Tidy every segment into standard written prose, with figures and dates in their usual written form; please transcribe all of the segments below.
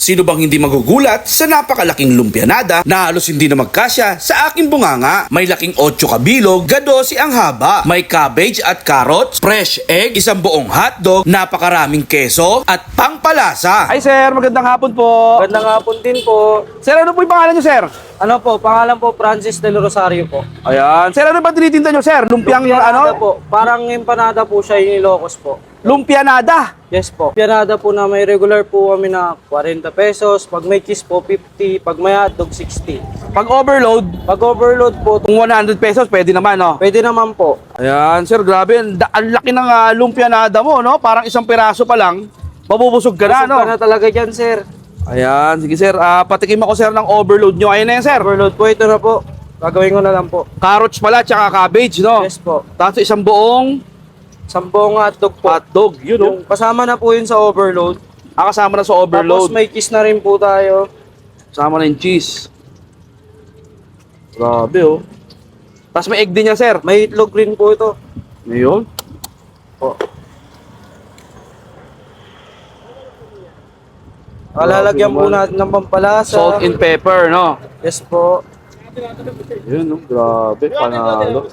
Sino bang hindi magugulat sa napakalaking lumpianada na halos hindi na magkasya sa aking bunganga? May laking 8 kabilog, ga-12 ang haba. May cabbage at carrots, fresh egg, isang buong hotdog, napakaraming keso at pangpalasa. Ay sir, magandang hapon po. Magandang hapon din po. Sir, ano po yung pangalan nyo sir? Ano po, pangalan po Francis Del Rosario po. Ayan. Sir, ano ba tinitinda nyo sir? Lumpiang Lumpianada ano? po. Parang empanada po siya yung Ilocos po. Lumpianada. Yes po. Empanada po na may regular po kami na 40 pesos. Pag may cheese po, 50. Pag may hotdog, 60. Pag overload, Pag overload po, kung 100 pesos, pwede naman, no? pwede naman po. Ayan, sir, grabe. Ang laki ng lumpianada mo, no? Parang isang piraso pa lang, mabubusog ka na, Busog no? ka na talaga dyan, sir. Ayan, sige sir. Patikim ako sir ng overload nyo. Ayun na yan, sir. Overload po, ito na po. Gagawin ko na lang po. Carrots pala, tsaka cabbage, no? Yes po. Tapos isang buong Sampung hotdog po. hotdog, yun, no? Yung kasama na po yun sa overload. Kasama na sa Tapos overload. may cheese na rin po tayo. Kasama na yung cheese. Grabe, oh. Tapos may egg din yan, sir. May itlog rin po ito. Ngayon. Po. Lalagyan po natin ng pampalasa. Salt and pepper, no? Yes po. Yun, no? Grabe, panalo.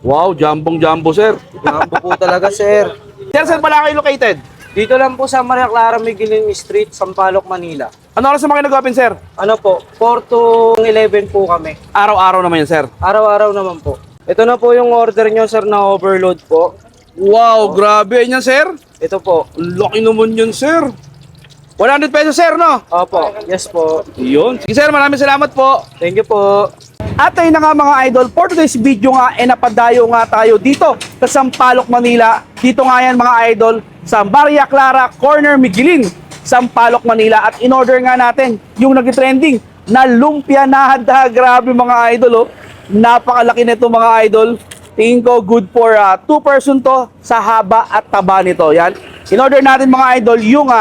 Wow, jambong-jumbo, sir. Jumbo po talaga, sir. Sir, saan pala kayo located? Dito lang po sa Maria Clara Miguelin Street, Sampaloc, Manila. Ano oras naman kayo nag-open, sir? Ano po, 4 to 11 po kami. Araw-araw naman yan, sir. Araw-araw naman po. Ito na po yung order nyo, sir, na overload po. Wow, grabe yan, sir. Ito po. Ang laki naman yun, sir. 100 pesos, sir, no? Opo. Yes po. Yun. Sige, sir, maraming salamat po. Thank you po. At ayun na nga mga idol, for today's video nga, napadayo nga tayo dito sa Sampaloc, Manila. Dito nga yan mga idol, sa Maria Clara Corner Miguelin, Sampaloc, Manila. At in-order nga natin yung nag-trending na lumpianada. Grabe mga idol, oh. Napakalaki nito mga idol. Tingin ko good for 2 person to sa haba at taba nito. Yan. In-order natin mga idol yung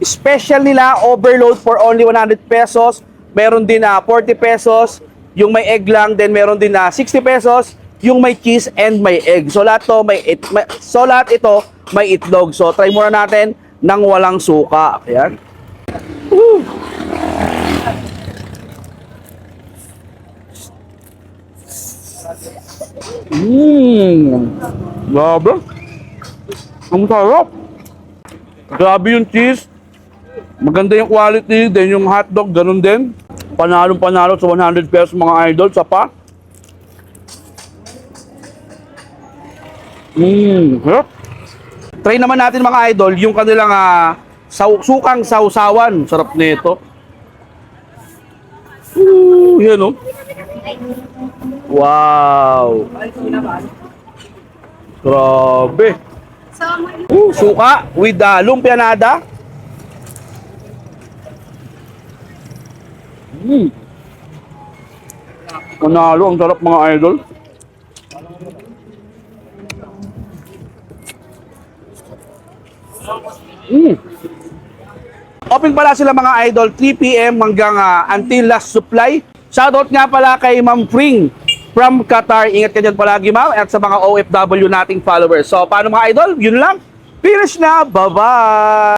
special nila overload for only 100 pesos. Meron din 40 pesos. Yung may egg lang, then meron din 60 pesos. Yung may cheese and may egg. So lahat to lahat ito may itlog. So try muna natin ng walang suka. Ayan. Woo! Grabe. Ang sarap. Grabe yung cheese. Maganda yung quality. Then yung hotdog, ganun din. Panalo sa 100 pesos mga idol. Sa pa. Sarap. Try naman natin mga idol yung kanilang sukang sausawan. Sarap nito. Yan o. Wow. Grabe. Suka with lumpianada. Panalo, ang sarap mga idol. Open pala sila mga idol 3 PM hanggang until last supply. Shoutout nga pala kay Ma'am Pring from Qatar. Ingat ka dyan palagi, ma'am, at sa mga OFW nating followers. So paano mga idol? Yun lang. Finish na. Bye-bye.